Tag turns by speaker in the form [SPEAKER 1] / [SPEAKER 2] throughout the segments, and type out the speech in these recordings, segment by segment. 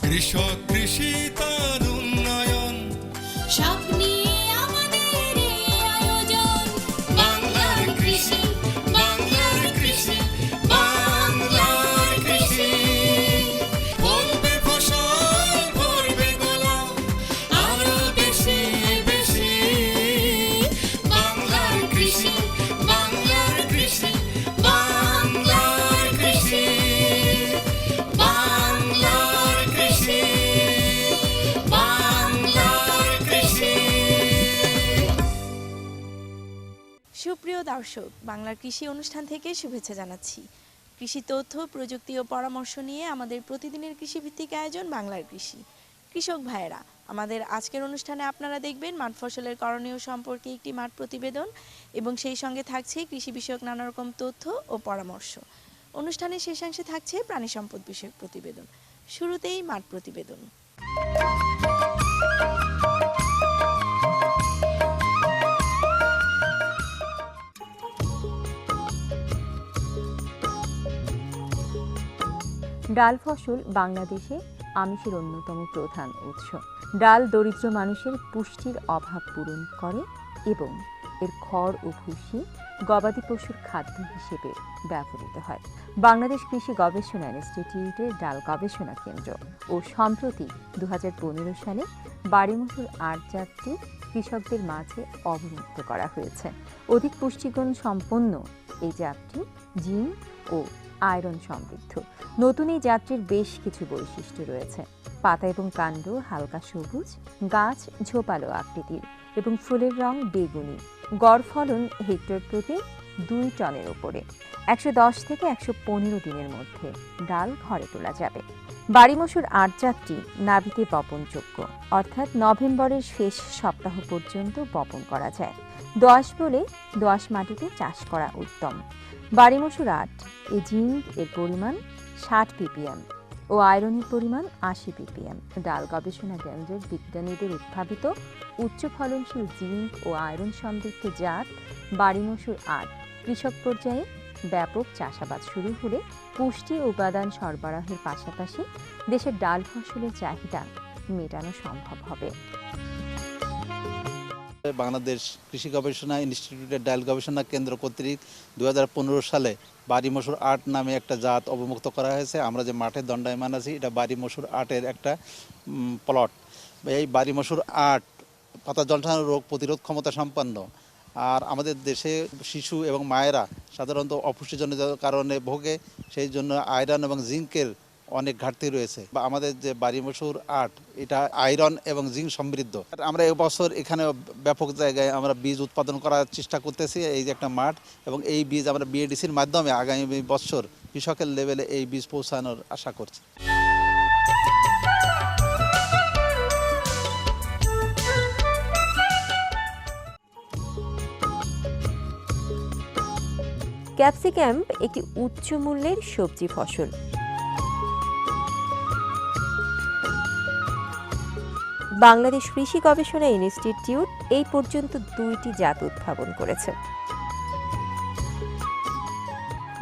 [SPEAKER 1] কৃষক কৃষি তার উন্নয়ন,
[SPEAKER 2] সব নিয়ে আমাদের এই আয়োজন।
[SPEAKER 1] বাংলার কৃষি, বাংলার কৃষি, বাংলার কৃষি। ফলবে ফসল, ভরবে গোলা, আরো বেশি বেশি। বাংলার কৃষি, বাংলার কৃষি, বাংলার কৃষি, বাংলার কৃষি, বাংলার কৃষি।
[SPEAKER 3] সুপ্রিয় দর্শক, বাংলার কৃষি অনুষ্ঠান থেকে শুভেচ্ছা জানাচ্ছি। কৃষি তথ্য, প্রযুক্তি ও পরামর্শ নিয়ে আমাদের প্রতিদিনের কৃষিভিত্তিক আয়োজন বাংলার কৃষি। কৃষক ভাইয়েরা, আমাদের আজকের অনুষ্ঠানে আপনারা দেখবেন মাঠ ফসলের করণীয় সম্পর্কে একটি মাঠ প্রতিবেদন এবং সেই সঙ্গে থাকছে কৃষি বিষয়ক নানা রকম তথ্য ও পরামর্শ। অনুষ্ঠানের শেষাংশে থাকছে প্রাণী সম্পদ বিষয়ক প্রতিবেদন। শুরুতেই মাঠ প্রতিবেদন।
[SPEAKER 4] ডাল ফসল বাংলাদেশে আমিষের অন্যতম প্রধান উৎস। ডাল দরিদ্র মানুষের পুষ্টির অভাব পূরণ করে এবং এর খড় ও ভুসি গবাদি পশুর খাদ্য হিসেবে ব্যবহৃত হয়। বাংলাদেশ কৃষি গবেষণা ইনস্টিটিউটের ডাল গবেষণা কেন্দ্র ও সম্প্রতি 2015 সালে বাড়িমসুর 8 জাতটি কৃষকদের মাঝে অবমুক্ত করা হয়েছে। অধিক পুষ্টিগুণ সম্পন্ন এই জাতটি জিঙ্ক ও আয়রন সমৃদ্ধ। নতুন এই জাতটির বেশ কিছু বৈশিষ্ট্য রয়েছে। পাতা এবং কাণ্ড হালকা সবুজ, গাছ ঝোপালো আকৃতির এবং ফুলের রং বেগুনি। গড় ফলন হেক্টর প্রতি 2 টনের উপরে। 110 থেকে 115 দিনের মধ্যে ডাল ঘরে তোলা যাবে। বাড়িমসুর 8 জাতটি নাভিতে বপনযোগ্য, অর্থাৎ নভেম্বরের শেষ সপ্তাহ পর্যন্ত বপন করা যায়। দোআঁশ বলে দোআঁশ মাটিতে চাষ করা উত্তম। বাড়িমসুর 8 এ জিঙ্ক এর পরিমাণ 60 ppm ও আয়রনের পরিমাণ 80 ppm। ডাল গবেষণা কেন্দ্রের বিজ্ঞানীদের উদ্ভাবিত উচ্চ ফলনশীল জিঙ্ক ও আয়রন সমৃদ্ধ জাত বাড়িমসুর 8 কৃষক পর্যায়ে ব্যাপক চাষাবাদ শুরু হলে পুষ্টি উপাদান সরবরাহের পাশাপাশি দেশের ডাল ফসলের চাহিদা মেটানো সম্ভব হবে।
[SPEAKER 5] বাংলাদেশ কৃষি গবেষণা ইনস্টিটিউটের ডাল গবেষণা কেন্দ্র কর্তৃক 2015 সালে বাড়িমসুর 8 নামে একটা জাত অবমুক্ত করা হয়েছে। আমরা যে মাঠে দণ্ডায়মান আছি, এটা বাড়িমসুর 8-এর একটা প্লট। এই বাড়িমসুর 8 পাতা জলঠানো রোগ প্রতিরোধ ক্ষমতা সম্পন্ন। আর আমাদের দেশে শিশু এবং মায়েরা সাধারণত অপুষ্টিজনিত কারণে ভোগে, সেই জন্য আয়রন এবং জিঙ্কের অনেক ঘাটতি রয়েছে। বা আমাদের যে বাড়িমসুর 8 এটা আয়রন এবং জিঙ্ক সমৃদ্ধ। আমরা এবছর এখানে ব্যাপক জায়গায় আমরা বীজ উৎপাদন করার চেষ্টা করতেছি। এই যে একটা মাঠ, এবং এই বীজ আমরা বিএডিসির মাধ্যমে আগামী বছর কৃষকের লেভেলে এই বীজ পৌঁছানোর আশা করছি।
[SPEAKER 4] ক্যাপসিকাম একটি উচ্চ মূল্যের সবজি ফসল। বাংলাদেশ কৃষি গবেষণা ইনস্টিটিউট এই পর্যন্ত 2টি জাত উদ্ভাবন করেছে।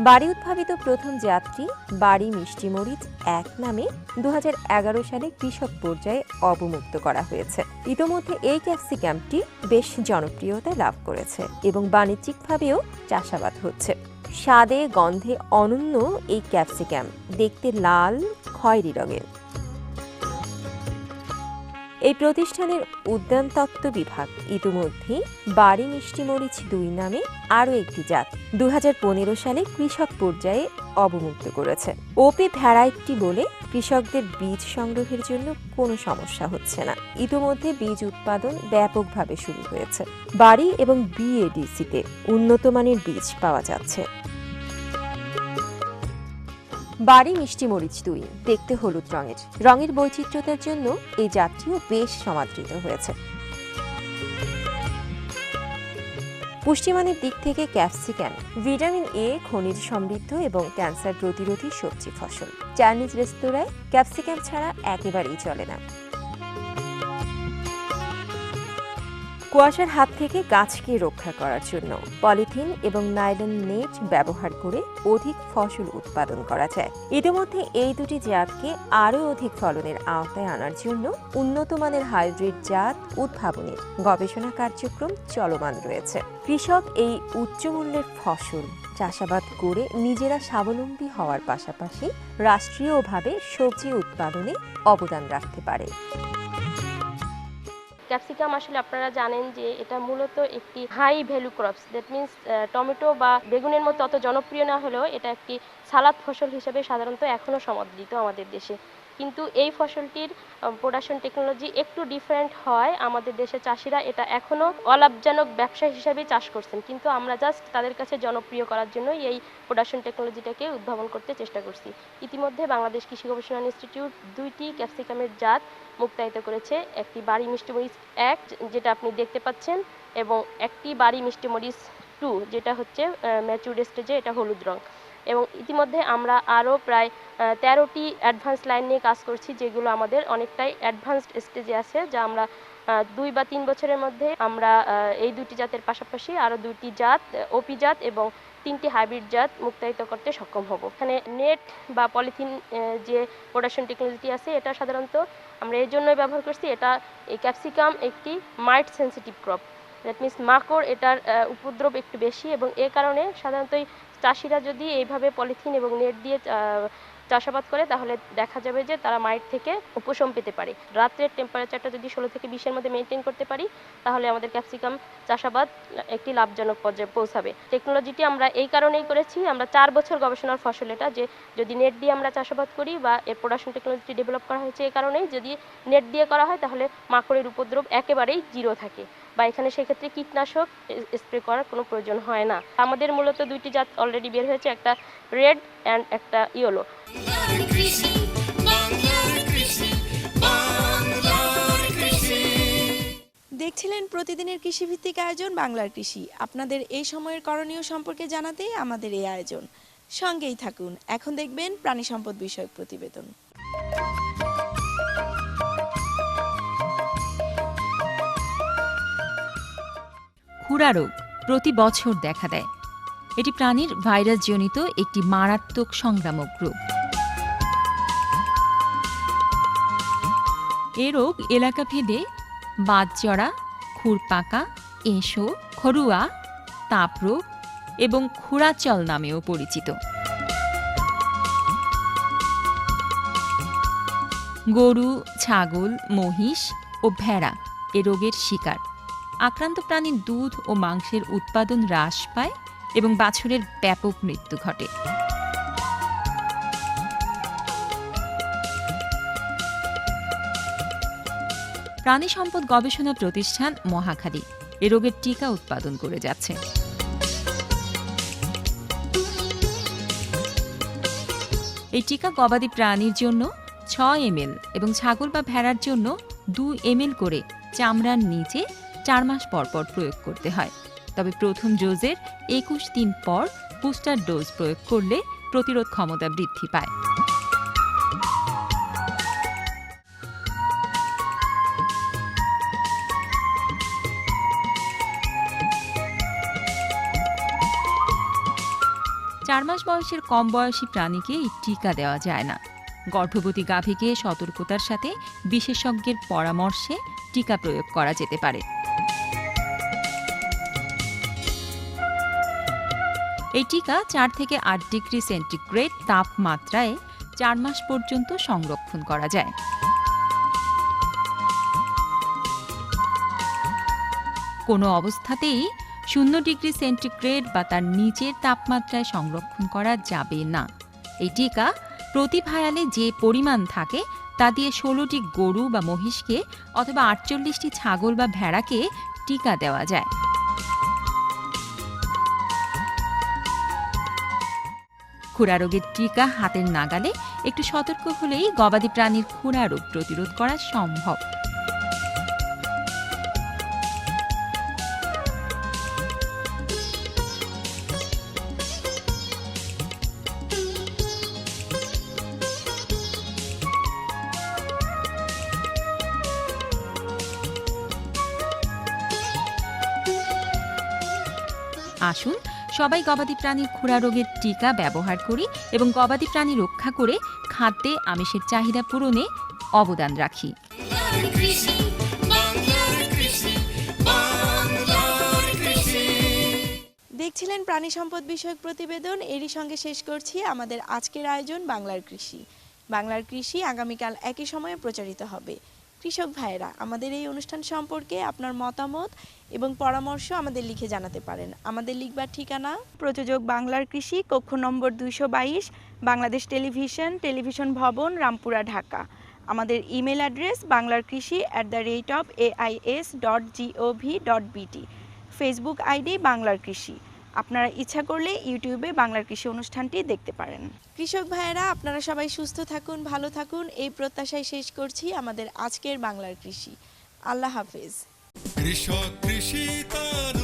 [SPEAKER 4] বাড়ি উদ্ভাবিত প্রথম জাতটি বাড়ি মিষ্টি মরিচ 1 নামে 2011 সালে কৃষক পর্যায়ে অবমুক্ত করা হয়েছে। ইতোমধ্যে এই ক্যাপসিকামটি বেশ জনপ্রিয়তা লাভ করেছে এবং বাণিজ্যিকভাবেও চাষাবাদ হচ্ছে। স্বাদে গন্ধে অনন্য এই ক্যাপসিকাম দেখতে লাল খয়েরি রঙের। এই প্রতিষ্ঠানের উদ্যান তত্ত্ব বিভাগ ইতিমধ্যেই বাড়ি মিষ্টি মরিচ 2 নামে আরও একটি জাত 2015 সালে কৃষক পর্যায়ে অবমুক্ত করেছে। ওপি ভ্যারাইটি বলে কৃষকদের বীজ সংগ্রহের জন্য কোনো সমস্যা হচ্ছে না। ইতিমধ্যে বীজ উৎপাদন ব্যাপকভাবে শুরু হয়েছে। বাড়ি এবং বিএডিসিতে উন্নত মানের বীজ পাওয়া যাচ্ছে। বাড়ি মিষ্টি মরিচ 2 দেখতে হলুদ রঙের বৈচিত্র্যতার জন্য এই জাতটিও বেশ সমাদৃত হয়েছে। পুষ্টিমানের দিক থেকে ক্যাপসিকাম ভিটামিন এ খনিজ সমৃদ্ধ এবং ক্যান্সার প্রতিরোধী সবজি ফসল। চাইনিজ রেস্তোরাঁয় ক্যাপসিকাম ছাড়া একেবারেই চলে না। কুয়াশার হাত থেকে গাছকে রক্ষা করার জন্য পলিথিন এবং নাইলন নেট ব্যবহার করে অধিক ফসল উৎপাদন করা যায়। ইতিমধ্যে এই দুটি জাতকে আরও অধিক ফলনের আওতায় আনার জন্য উন্নত মানের হাইব্রিড জাত উদ্ভাবনের গবেষণা কার্যক্রম চলমান রয়েছে। কৃষক এই উচ্চমূল্যের ফসল চাষাবাদ করে নিজেরা স্বাবলম্বী হওয়ার পাশাপাশি রাষ্ট্রীয়ভাবে সবজি উৎপাদনে অবদান রাখতে পারে।
[SPEAKER 6] ক্যাপসিকাম আসলে আপনারা জানেন যে এটা মূলত একটি high value crops, that means tomato বা বেগুনের মতো অত জনপ্রিয় না হলেও এটা একটি সালাদ ফসল হিসেবে সাধারণত এখনও সমাদৃত আমাদের দেশে। কিন্তু এই ফসলটির প্রোডাকশন টেকনোলজি একটু ডিফারেন্ট হয়। আমাদের দেশে চাষিরা এটা এখনও অলাভজনক ব্যবসা হিসেবে চাষ করছেন, কিন্তু আমরা জাস্ট তাদের কাছে জনপ্রিয় করার জন্যই এই প্রোডাকশন টেকনোলজিটাকে উদ্ভাবন করতে চেষ্টা করছি। ইতিমধ্যে বাংলাদেশ কৃষি গবেষণা ইনস্টিটিউট 2টি ক্যাপসিকামের জাত মুক্তায়িত করেছে। একটি বাড়ি মিষ্টিমরিচ 1 যেটা আপনি দেখতে পাচ্ছেন, এবং একটি বাড়ি মিষ্টিমরিচ 2 যেটা হচ্ছে ম্যাচুর স্টেজে, এটা হলুদ রং। এবং ইতিমধ্যে আমরা আরও প্রায় 13টি অ্যাডভান্স লাইন নিয়ে কাজ করছি, যেগুলো আমাদের অনেকটাই অ্যাডভান্সড স্টেজে আছে, যা আমরা 2 বা 3 বছরের মধ্যে আমরা এই 2টি জাতের পাশাপাশি আরও 2টি জাত ওপি জাত এবং 3টি হাইব্রিড জাত মুক্তায়িত করতে সক্ষম হব। এখানে নেট বা পলিথিন যে প্রোডাকশন টেকনোলজি আছে, এটা সাধারণত আমরা এই জন্যই ব্যবহার করছি। এই ক্যাপসিকাম একটি মাইট সেন্সিটিভ ক্রপ, দ্যাট মিনস মাকড় এটার উপদ্রব একটু বেশি, এবং এ কারণে সাধারণতই চাষিরা যদি এইভাবে পলিথিন এবং নেট দিয়ে চাষাবাদ করে তাহলে দেখা যাবে যে তারা মাইট থেকে উপশম পেতে পারে। রাত্রের টেম্পারেচারটা যদি 16 থেকে 20-এর মধ্যে মেনটেন করতে পারি তাহলে আমাদের ক্যাপসিকাম চাষাবাদ একটি লাভজনক পর্যায়ে পৌঁছাবে। টেকনোলজিটি আমরা এই কারণেই করেছি, আমরা 4 বছর গবেষণার ফসল এটা, যে যদি নেট দিয়ে আমরা চাষাবাদ করি বা এর প্রোডাকশন টেকনোলজিটি ডেভেলপ করা হয়েছে এই কারণেই, যদি নেট দিয়ে করা হয় তাহলে মাকড়ের উপদ্রব একেবারেই জিরো থাকে, বা এখানে সেক্ষেত্রে কীটনাশক স্প্রে করার কোনো প্রয়োজন হয় না। আমাদের মূলত 2টি জাত অলরেডি বের হয়েছে, একটা রেড অ্যান্ড একটা ইয়েলো।
[SPEAKER 1] বাংলার কৃষি, বাংলার কৃষি, বাংলার কৃষি।
[SPEAKER 3] দেখছিলেন প্রতিদিনের কৃষিভিত্তিক আয়োজন বাংলার কৃষি। আপনাদের এই সময়ের করণীয় সম্পর্কে জানাতেই আমাদের এই আয়োজন। সঙ্গেই থাকুন। এখন দেখবেন প্রাণী সম্পদ বিষয়ক প্রতিবেদন।
[SPEAKER 4] খুরা রোগ প্রতি বছর দেখা দেয়। এটি প্রাণীর ভাইরাসজনিত একটি মারাত্মক সংক্রামক রোগ। এ রোগ এলাকাভেদে বাতজরা, খুরপাকা, এঁশো, খরুয়া, তাপরোগ এবং খুরাচল নামেও পরিচিত। গরু, ছাগল, মহিষ ও ভেড়া এ রোগের শিকার। আক্রান্ত প্রাণীর দুধ ও মাংসের উৎপাদন হ্রাস পায় এবং বাছুরের ব্যাপক মৃত্যু ঘটে। প্রাণী সম্পদ গবেষণা প্রতিষ্ঠান মহাখালী এ রোগের টিকা উৎপাদন করে যাচ্ছে। এই টিকা গবাদি প্রাণীর জন্য 6 ml এবং ছাগল বা ভেড়ার জন্য 2 ml করে চামড়ার নিচে 4 মাস পর পর প্রয়োগ করতে হয়। তবে প্রথম ডোজের 21 দিন পর বুস্টার ডোজ প্রয়োগ করলে প্রতিরোধ ক্ষমতা বৃদ্ধি পায়। চার মাস বয়সের কম বয়সী প্রাণীকে এই টিকা দেওয়া যায় না। গর্ভবতী গাভীকে সতর্কতার সাথে বিশেষজ্ঞের পরামর্শে টিকা প্রয়োগ করা যেতে পারে। এই টিকা 4 থেকে 8 ডিগ্রি সেন্টিগ্রেড তাপমাত্রায় 4 মাস পর্যন্ত সংরক্ষণ করা যায়। কোনো অবস্থাতেই 0 ডিগ্রি সেন্টিগ্রেড বা তার নিচের তাপমাত্রায় সংরক্ষণ করা যাবে না। এই টিকা প্রতি ভায়ালে যে পরিমাণ থাকে তা দিয়ে 16টি গরু বা মহিষকে অথবা 48টি ছাগল বা ভেড়াকে টিকা দেওয়া যায়। খুরা রোগের টিকা হাতের নাগালে একটু সতর্ক হলেই গবাদি প্রাণীর খুরা রোগ প্রতিরোধ করা সম্ভব। আসুন সবাই গবাদি প্রাণীর খুরা রোগের টিকা ব্যবহার করি এবং গবাদি প্রাণী রক্ষা করে খাদ্যে আমিষের চাহিদা পূরণে অবদান রাখি।
[SPEAKER 1] বাংলার কৃষি, বাংলার কৃষি, বাংলার কৃষি।
[SPEAKER 3] দেখছিলেন প্রাণী সম্পদ বিষয়ক প্রতিবেদন। এরই সঙ্গে শেষ করছি আমাদের আজকের আয়োজন বাংলার কৃষি। বাংলার কৃষি আগামীকাল একই সময়ে প্রচারিত হবে। কৃষক ভাইয়েরা, আমাদের এই অনুষ্ঠান সম্পর্কে আপনার মতামত এবং পরামর্শ আমাদের লিখে জানাতে পারেন। আমাদের লিখবার ঠিকানা প্রযোজক বাংলার কৃষি, কক্ষ নম্বর 222, বাংলাদেশ টেলিভিশন, টেলিভিশন ভবন, রামপুরা, ঢাকা। আমাদের email address banglarkrishi@ais.gov.bt। Facebook ID বাংলার কৃষি। আপনারা ইচ্ছা করলে ইউটিউবে বাংলার কৃষি অনুষ্ঠানটি দেখতে পারেন। কৃষক ভাইয়েরা, আপনারা সবাই সুস্থ থাকুন, ভালো থাকুন, এই প্রত্যাশায় শেষ করছি আমাদের আজকের বাংলার কৃষি। আল্লাহ হাফেজ।
[SPEAKER 7] কৃষক কৃষি তার